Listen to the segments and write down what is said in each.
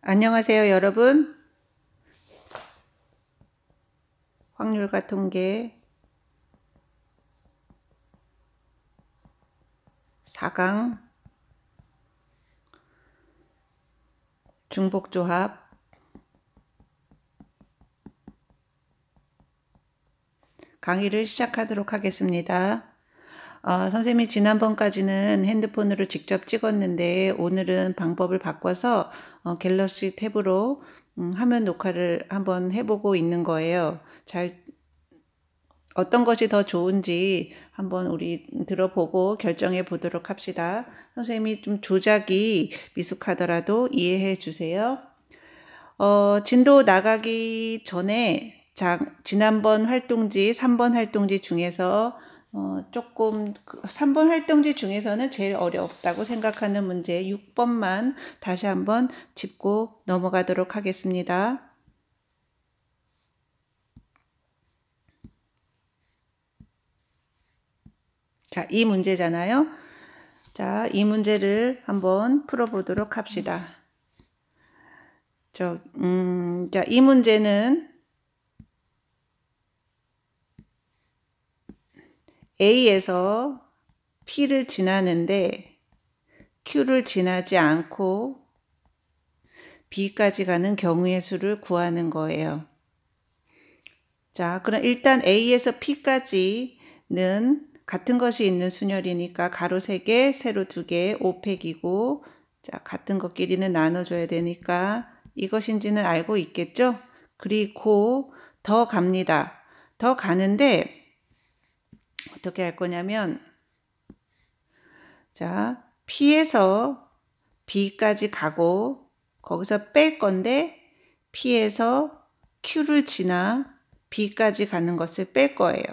안녕하세요, 여러분. 확률과 통계 4강 중복조합 강의를 시작하도록 하겠습니다. 선생님이 지난번까지는 핸드폰으로 직접 찍었는데 오늘은 방법을 바꿔서 갤럭시 탭으로 화면 녹화를 한번 해보고 있는 거예요. 어떤 것이 더 좋은지 한번 우리 들어보고 결정해 보도록 합시다. 선생님이 좀 조작이 미숙하더라도 이해해 주세요. 진도 나가기 전에 지난번 활동지 3번 활동지 중에서 조금 3번 활동지 중에서는 제일 어렵다고 생각하는 문제 6번만 다시 한번 짚고 넘어가도록 하겠습니다. 자, 이 문제잖아요. 자, 이 문제를 한번 풀어보도록 합시다. 자, 이 문제는 A에서 P를 지나는데 Q를 지나지 않고 B까지 가는 경우의 수를 구하는 거예요. 자, 그럼 일단 A에서 P까지는 같은 것이 있는 순열이니까 가로 3개, 세로 2개, 5팩이고 자, 같은 것끼리는 나눠줘야 되니까 이것인지는 알고 있겠죠? 그리고 더 갑니다. 더 가는데 어떻게 할 거냐면 자, P에서 B까지 가고 거기서 뺄 건데 P에서 Q를 지나 B까지 가는 것을 뺄 거예요.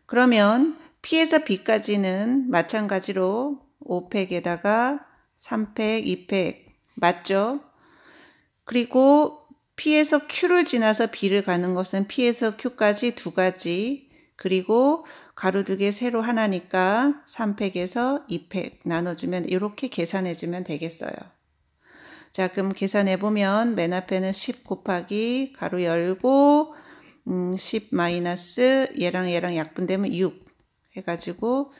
그러면 P에서 B까지는 마찬가지로 5팩에다가 3팩, 2팩 맞죠? 그리고 P에서 Q를 지나서 B를 가는 것은 P에서 Q까지 2가지 그리고 가로 2개 세로 하나니까 3팩에서 2팩 나눠주면 이렇게 계산해주면 되겠어요. 자, 그럼 계산해보면 맨 앞에는 10 곱하기 가로 열고 10 마이너스 얘랑 약분되면 6 해가지고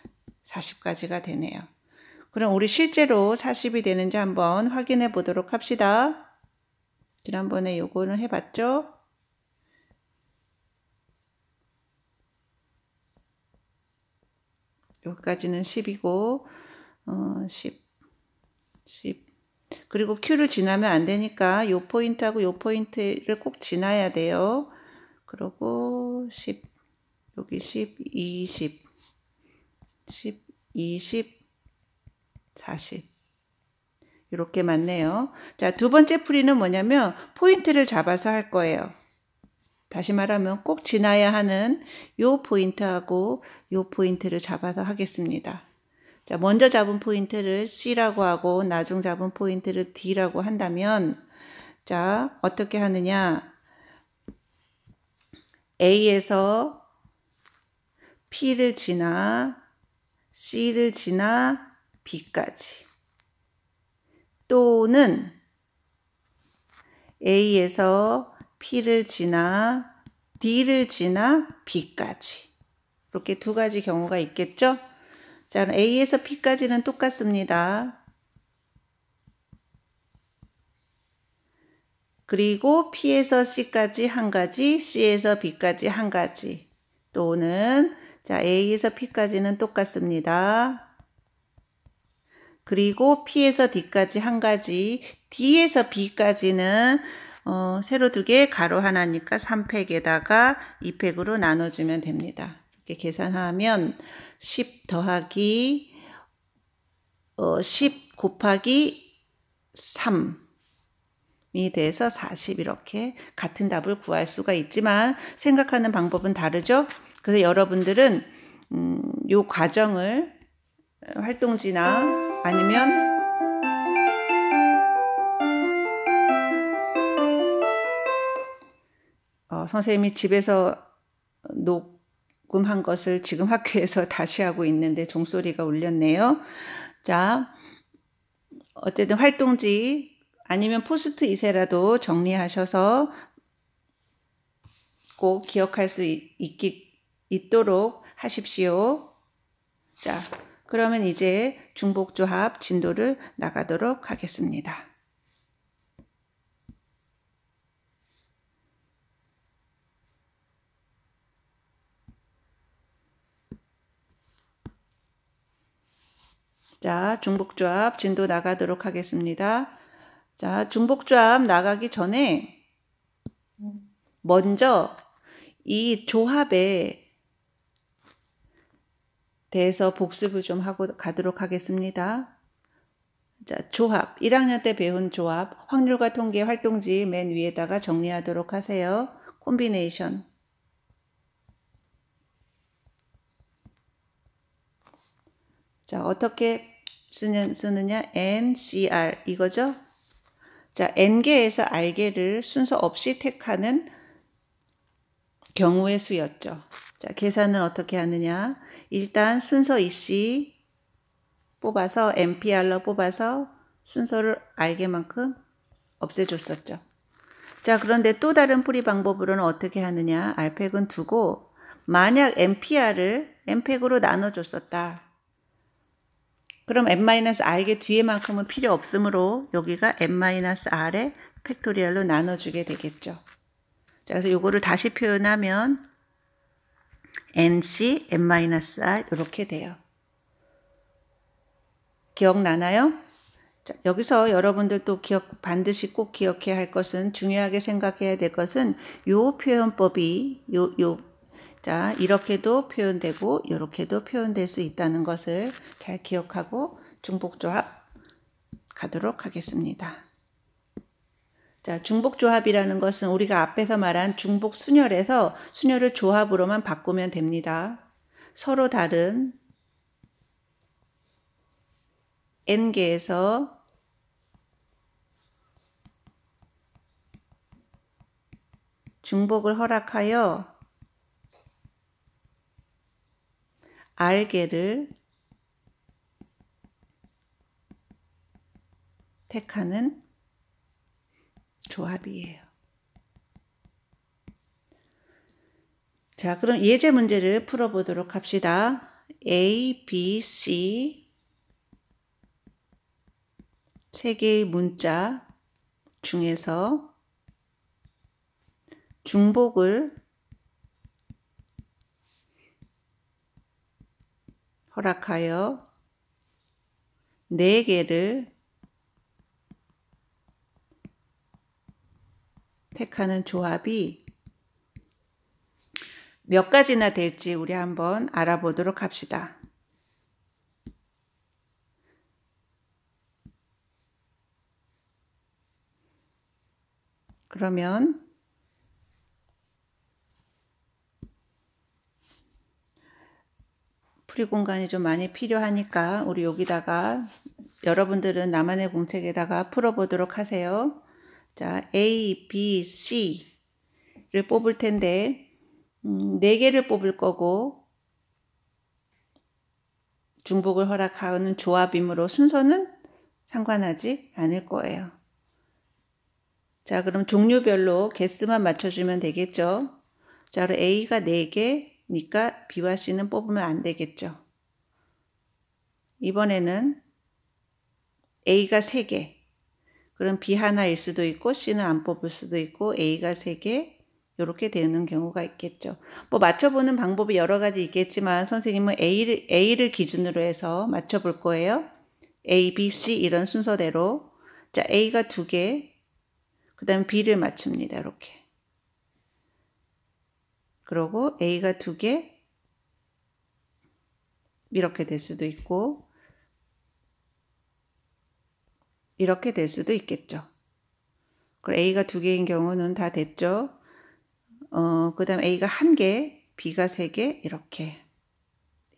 40까지가 되네요. 그럼 우리 실제로 40이 되는지 한번 확인해 보도록 합시다. 지난번에 요거는 해봤죠? 여기까지는 10이고 10 그리고 Q를 지나면 안 되니까 요 포인트하고 요 포인트를 꼭 지나야 돼요. 그리고 10 여기 10, 20 10, 20 40 이렇게 맞네요. 자, 두 번째 풀이는 뭐냐면 포인트를 잡아서 할 거예요. 다시 말하면 꼭 지나야 하는 요 포인트하고 요 포인트를 잡아서 하겠습니다. 자, 먼저 잡은 포인트를 C라고 하고 나중 잡은 포인트를 D라고 한다면 자, 어떻게 하느냐? A에서 P를 지나 C를 지나 B까지 또는 A에서 P를 지나 D를 지나 B까지 이렇게 두 가지 경우가 있겠죠? 자, 그럼 A에서 P까지는 똑같습니다. 그리고 P에서 C까지 한 가지, C에서 B까지 한 가지 또는 자, A에서 P까지는 똑같습니다. 그리고 P에서 D까지 한 가지, D에서 B까지는 세로 2개, 가로 하나니까 3팩에다가 2팩으로 나눠주면 됩니다. 이렇게 계산하면 10 더하기 10 곱하기 3이 돼서 40 이렇게 같은 답을 구할 수가 있지만 생각하는 방법은 다르죠. 그래서 여러분들은 요 과정을 활동지나 아니면 선생님이 집에서 녹음한 것을 지금 학교에서 다시 하고 있는데 종소리가 울렸네요. 자, 어쨌든 활동지 아니면 포스트잇에라도 정리하셔서 꼭 기억할 수 있도록 하십시오. 자, 그러면 이제 중복조합 진도를 나가도록 하겠습니다. 자, 중복조합 진도 나가도록 하겠습니다. 자, 중복조합 나가기 전에 먼저 이 조합에 대해서 복습을 좀 하고 가도록 하겠습니다. 자, 조합. 1학년 때 배운 조합. 확률과 통계 활동지 맨 위에다가 정리하도록 하세요. 콤비네이션. 자, 어떻게 쓰느냐? NCR 이거죠? 자, N개에서 R개를 순서 없이 택하는 경우의 수였죠. 자, 계산은 어떻게 하느냐? 일단 순서 EC 뽑아서 NPR로 뽑아서 순서를 R개만큼 없애줬었죠. 자, 그런데 또 다른 풀이 방법으로는 어떻게 하느냐? R팩은 두고 만약 NPR을 N팩으로 나눠줬었다. 그럼 n-r개 뒤에만큼은 필요 없으므로 여기가 n-r의 팩토리얼로 나눠주게 되겠죠. 자, 그래서 요거를 다시 표현하면 nc n-r 이렇게 돼요. 기억나나요? 자, 여기서 여러분들 또 반드시 꼭 기억해야 할 것은, 중요하게 생각해야 될 것은 요 표현법이 자, 이렇게도 표현되고 이렇게도 표현될 수 있다는 것을 잘 기억하고 중복조합 가도록 하겠습니다. 자, 중복조합이라는 것은 우리가 앞에서 말한 중복순열에서 순열을 조합으로만 바꾸면 됩니다. 서로 다른 n개에서 중복을 허락하여 r개를 택하는 조합이에요. 자, 그럼 예제 문제를 풀어보도록 합시다. A, B, C 세 개의 문자 중에서 중복을 허락하여 4개를 택하는 조합이 몇 가지나 될지 우리 한번 알아보도록 합시다. 그러면 풀이 공간이 좀 많이 필요하니까 우리 여기다가 여러분들은 나만의 공책에다가 풀어보도록 하세요. 자, A, B, C를 뽑을 텐데 4개를 뽑을 거고 중복을 허락하는 조합이므로 순서는 상관하지 않을 거예요. 자, 그럼 종류별로 개수만 맞춰주면 되겠죠. 자, 그럼 A가 4개니까 B와 C는 뽑으면 안 되겠죠. 이번에는 A가 3개. 그럼 B 하나일 수도 있고 C는 안 뽑을 수도 있고 A가 3개 이렇게 되는 경우가 있겠죠. 뭐 맞춰보는 방법이 여러 가지 있겠지만 선생님은 A를 기준으로 해서 맞춰볼 거예요. A, B, C 이런 순서대로. 자, A가 2개. 그 다음 B를 맞춥니다. 이렇게. 그리고 A가 2개. 이렇게 될 수도 있고 이렇게 될 수도 있겠죠. 그리고 A가 2개인 경우는 다 됐죠. 그 다음 A가 1개, B가 3개 이렇게.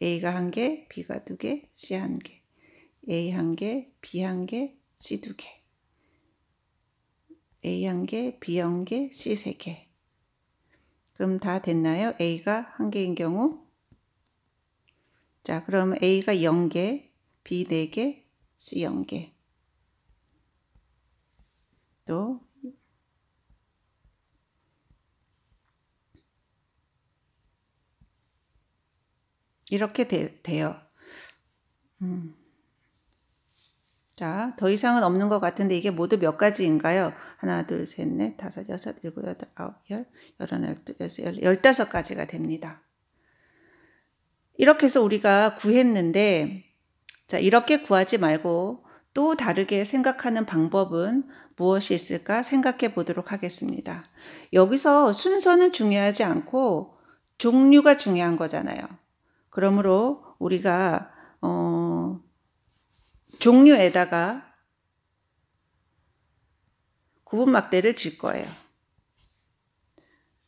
A가 1개, B가 2개, C 1개. A 1개, B 1개, C 2개. A 1개, B 1개, C 3개. 그럼 다 됐나요? A가 1개인 경우. 자, 그럼 A가 0개, B 4개, C 0개. 또 이렇게 돼요. 자, 더 이상은 없는 것 같은데 이게 모두 몇 가지인가요? 하나, 둘, 셋, 넷, 다섯, 여섯, 일곱, 여덟, 아홉, 열, 열하나, 열둘, 열셋, 15가지가 됩니다. 이렇게 해서 우리가 구했는데, 자, 이렇게 구하지 말고 또 다르게 생각하는 방법은 무엇이 있을까 생각해 보도록 하겠습니다. 여기서 순서는 중요하지 않고 종류가 중요한 거잖아요. 그러므로 우리가 종류에다가 구분막대를 칠 거예요.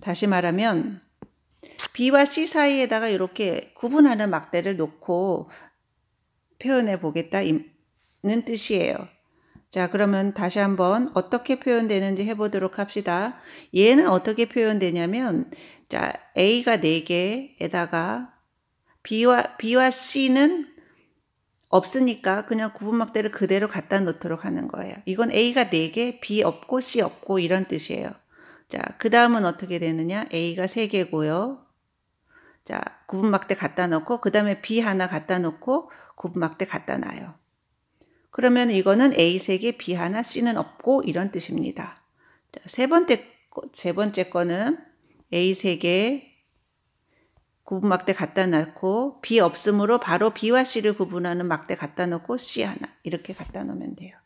다시 말하면 B와 C 사이에다가 이렇게 구분하는 막대를 놓고 표현해 보겠다는 뜻이에요. 자, 그러면 다시 한번 어떻게 표현되는지 해보도록 합시다. 얘는 어떻게 표현되냐면, 자, A가 4개에다가 B와 C는 없으니까 그냥 구분막대를 그대로 갖다 놓도록 하는 거예요. 이건 A가 4개, B 없고 C 없고 이런 뜻이에요. 자, 그 다음은 어떻게 되느냐? A가 3개고요. 자, 구분막대 갖다 놓고 그 다음에 B 하나 갖다 놓고 구분막대 갖다 놔요. 그러면 이거는 A 3개, B 하나, C는 없고 이런 뜻입니다. 자, 세 번째 거는 A 3개 구분막대 갖다 놓고 B 없으므로 바로 B와 C를 구분하는 막대 갖다 놓고 C 하나 이렇게 갖다 놓으면 돼요.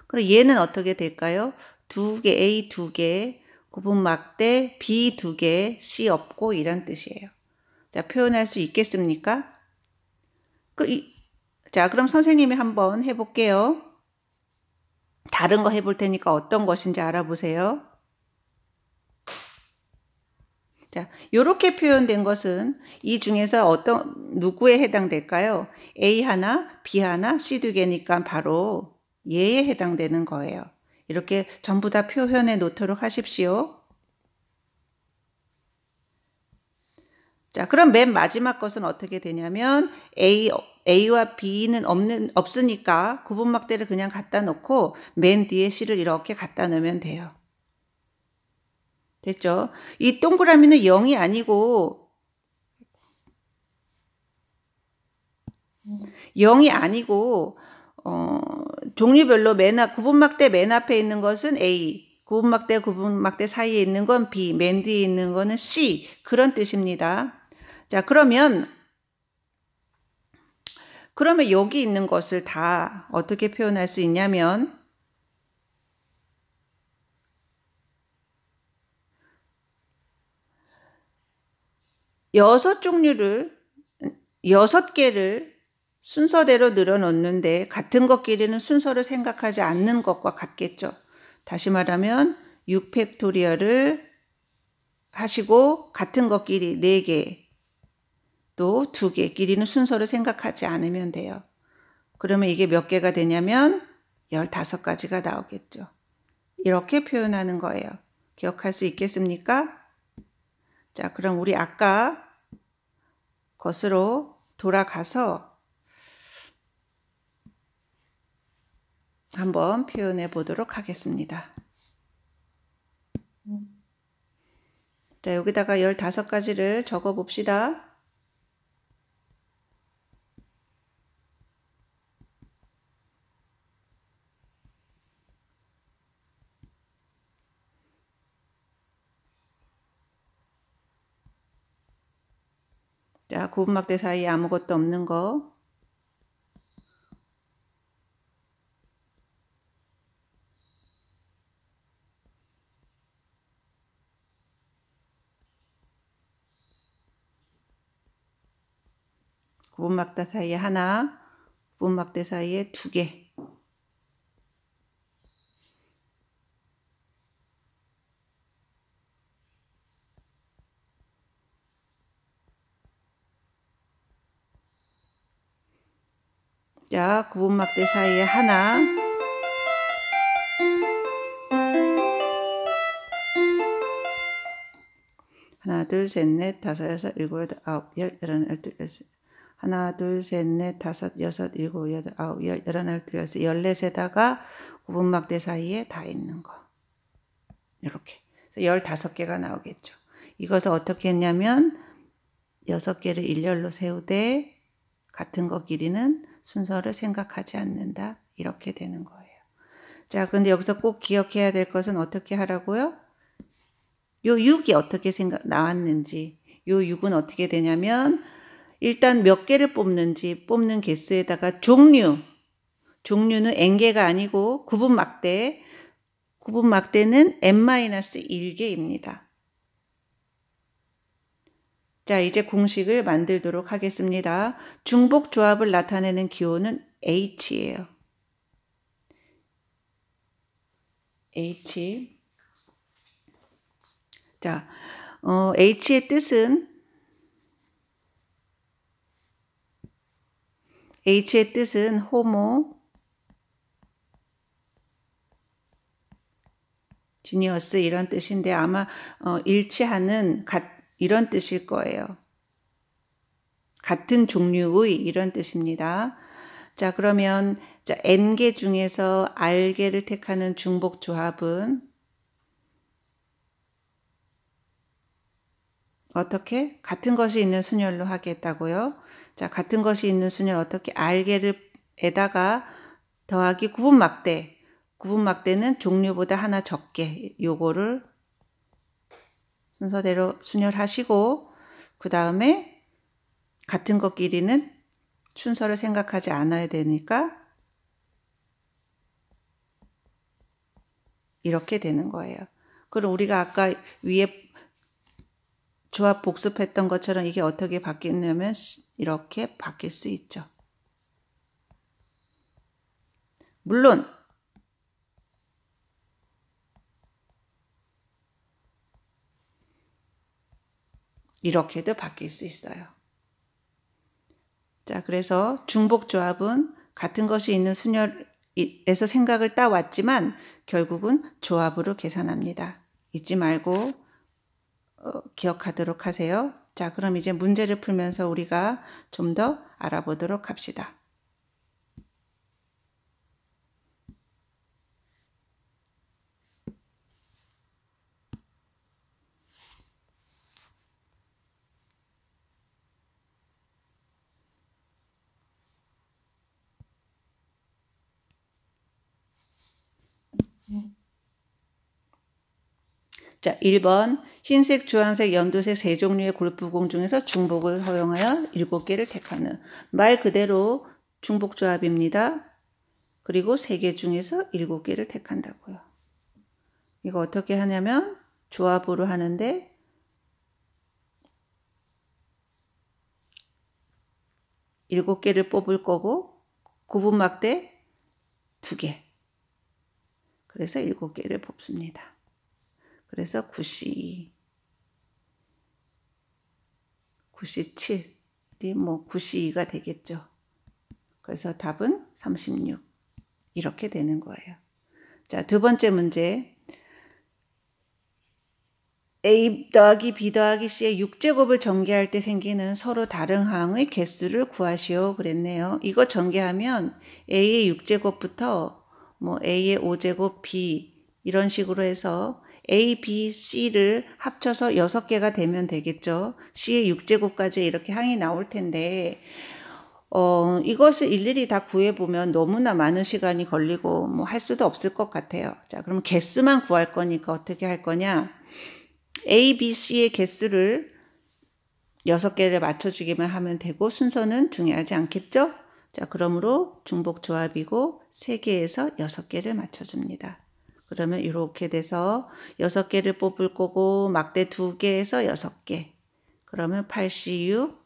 그리고 얘는 어떻게 될까요? 2개, A 2개, 구분막대 B 2개, C 없고 이런 뜻이에요. 자, 표현할 수 있겠습니까? 자, 그럼 선생님이 한번 해볼게요. 다른 거 해볼 테니까 어떤 것인지 알아보세요. 자, 요렇게 표현된 것은 이 중에서 누구에 해당될까요? A 하나, B 하나, C 2개니까 바로 얘에 해당되는 거예요. 이렇게 전부 다 표현해 놓도록 하십시오. 자, 그럼 맨 마지막 것은 어떻게 되냐면 A와 B는 없으니까 구분막대를 그냥 갖다 놓고 맨 뒤에 C를 이렇게 갖다 놓으면 돼요. 됐죠? 이 동그라미는 0이 아니고 0이 아니고 종류별로 구분막대 맨 앞에 있는 것은 A, 구분막대 사이에 있는 건 B, 맨 뒤에 있는 거는 C 그런 뜻입니다. 자, 그러면 여기 있는 것을 다 어떻게 표현할 수 있냐면 6개를 순서대로 늘어놓는데 같은 것끼리는 순서를 생각하지 않는 것과 같겠죠. 다시 말하면 6팩토리얼을 하시고 같은 것끼리 4개 또 2개끼리는 순서를 생각하지 않으면 돼요. 그러면 이게 몇 개가 되냐면 15가지가 나오겠죠. 이렇게 표현하는 거예요. 기억할 수 있겠습니까? 자, 그럼 우리 아까 것으로 돌아가서 한번 표현해 보도록 하겠습니다. 자, 여기다가 15가지를 적어 봅시다. 자, 구분막대 사이에 아무것도 없는 거. 구분막대 사이에 하나, 구분막대 사이에 2개. 자, 구분막대 사이에 하나, 하나, 둘, 셋, 넷, 다섯, 여섯, 일곱, 여덟, 아홉, 열, 열하나, 열둘, 열셋. 하나, 둘, 셋, 넷, 다섯, 여섯, 일곱, 여덟, 아홉, 열, 열하나, 열둘, 열넷에다가 구분막대 사이에 다 있는 거. 이렇게. 그래서 15개가 나오겠죠. 이것을 어떻게 했냐면 6개를 일렬로 세우되 같은 거 길이는 순서를 생각하지 않는다. 이렇게 되는 거예요. 자, 근데 여기서 꼭 기억해야 될 것은 어떻게 하라고요? 요 6이 어떻게 나왔는지, 요 6은 어떻게 되냐면 일단 몇 개를 뽑는지 뽑는 개수에다가 종류는 n개가 아니고 구분막대는 n-1개입니다. 자, 이제 공식을 만들도록 하겠습니다. 중복조합을 나타내는 기호는 H예요. H. 자, H의 뜻은 지니어스 이런 뜻인데 아마 일치하는 이런 뜻일 거예요. 같은 종류의 이런 뜻입니다. 자, 그러면 자, n개 중에서 r개를 택하는 중복조합은 어떻게? 같은 것이 있는 순열로 하겠다고요. 자, 같은 것이 있는 순열 어떻게? r개를에다가 더하기 구분막대. 구분막대는 종류보다 하나 적게 요거를 순서대로 순열하시고 그 다음에 같은 것끼리는 순서를 생각하지 않아야 되니까 이렇게 되는 거예요. 그럼 우리가 아까 위에 조합 복습했던 것처럼 이게 어떻게 바뀌냐면 이렇게 바뀔 수 있죠. 물론 이렇게도 바뀔 수 있어요. 자, 그래서 중복조합은 같은 것이 있는 순열에서 생각을 따왔지만 결국은 조합으로 계산합니다. 잊지 말고 기억하도록 하세요. 자, 그럼 이제 문제를 풀면서 우리가 좀 더 알아보도록 합시다. 자, 1번 흰색, 주황색, 연두색 세 종류의 골프공 중에서 중복을 허용하여 7개를 택하는 말 그대로 중복조합입니다. 그리고 3개 중에서 7개를 택한다고요. 이거 어떻게 하냐면 조합으로 하는데 일곱 개를 뽑을 거고 구분막대 2개. 그래서 7개를 뽑습니다. 그래서 9C 7이 뭐 9C2가 되겠죠. 그래서 답은 36 이렇게 되는 거예요. 자, 두 번째 문제. A 더하기 B 더하기 C의 6제곱을 전개할 때 생기는 서로 다른 항의 개수를 구하시오 그랬네요. 이거 전개하면 A의 6제곱부터 뭐 A의 5제곱 B 이런 식으로 해서 A, B, C를 합쳐서 6개가 되면 되겠죠. C의 6제곱까지 이렇게 항이 나올 텐데 이것을 일일이 다 구해보면 너무나 많은 시간이 걸리고 뭐 할 수도 없을 것 같아요. 자, 그럼 개수만 구할 거니까 어떻게 할 거냐? A, B, C의 개수를 6개를 맞춰주기만 하면 되고 순서는 중요하지 않겠죠? 자, 그러므로 중복조합이고 3개에서 6개를 맞춰줍니다. 그러면 이렇게 돼서 6개를 뽑을 거고 막대 2개에서 6개. 그러면 8C6,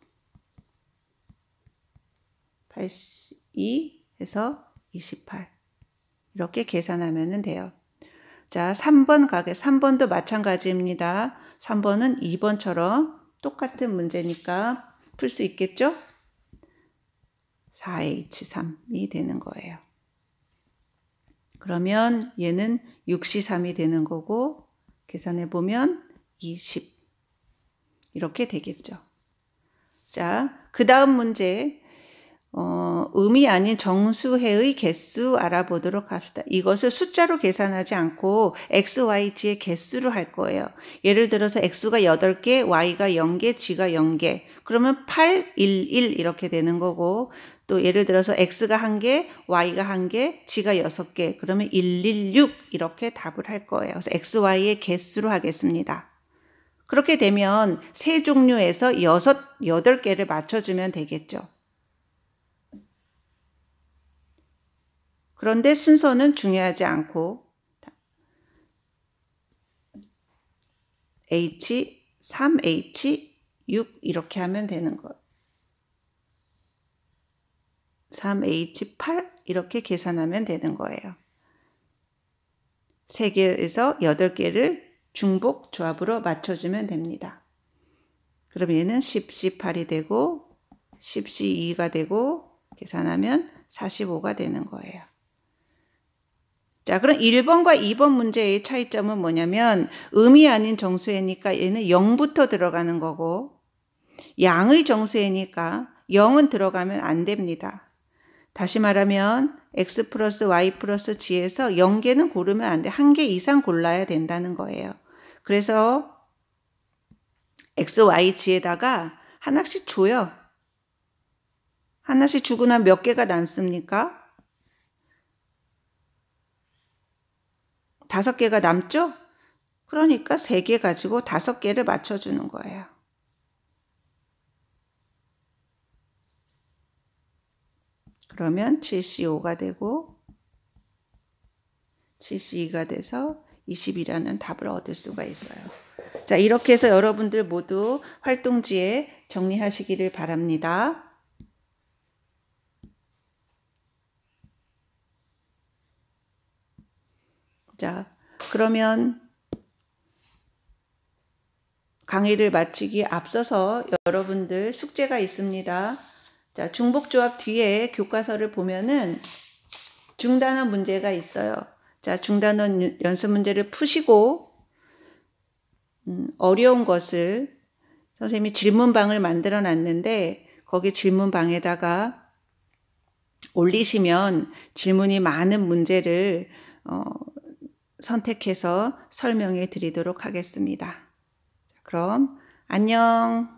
82 해서 28. 이렇게 계산하면 돼요. 자, 3번 3번도 마찬가지입니다. 3번은 2번처럼 똑같은 문제니까 풀 수 있겠죠? 4H3이 되는 거예요. 그러면 얘는 6C3이 되는 거고 계산해 보면 20 이렇게 되겠죠. 자, 그 다음 문제. 음이 아닌 정수해의 개수 알아보도록 합시다. 이것을 숫자로 계산하지 않고 x, y, g의 개수로 할 거예요. 예를 들어서 x가 8개, y가 0개, g가 0개. 그러면 8, 1, 1 이렇게 되는 거고, 또 예를 들어서 x가 1개, y가 1개, g가 6개. 그러면 1, 1, 6 이렇게 답을 할 거예요. 그래서 x, y의 개수로 하겠습니다. 그렇게 되면 세 종류에서 8개를 맞춰주면 되겠죠. 그런데 순서는 중요하지 않고 H, 3H, 6 이렇게 하면 되는 것. 3H, 8 이렇게 계산하면 되는 거예요. 3개에서 8개를 중복 조합으로 맞춰주면 됩니다. 그럼 얘는 10, 18이 되고 10, 2가 되고 계산하면 45가 되는 거예요. 자, 그럼 1번과 2번 문제의 차이점은 뭐냐면 음이 아닌 정수회니까 얘는 0부터 들어가는 거고 양의 정수회니까 0은 들어가면 안 됩니다. 다시 말하면 x 플러스 y 플러스 g에서 0개는 고르면 안 돼. 1개 이상 골라야 된다는 거예요. 그래서 x, y, g에다가 하나씩 줘요. 하나씩 주고 나면 몇 개가 남습니까? 5개가 남죠? 그러니까 3개 가지고 5개를 맞춰주는 거예요. 그러면 75가 되고 72가 돼서 20이라는 답을 얻을 수가 있어요. 자, 이렇게 해서 여러분들 모두 활동지에 정리하시기를 바랍니다. 자, 그러면 강의를 마치기 앞서서 여러분들 숙제가 있습니다. 자, 중복조합 뒤에 교과서를 보면은 중단어 문제가 있어요. 자, 중단어 연습 문제를 푸시고 어려운 것을 선생님이 질문방을 만들어 놨는데 거기 질문방에다가 올리시면 질문이 많은 문제를 선택해서 설명해 드리도록 하겠습니다. 그럼 안녕.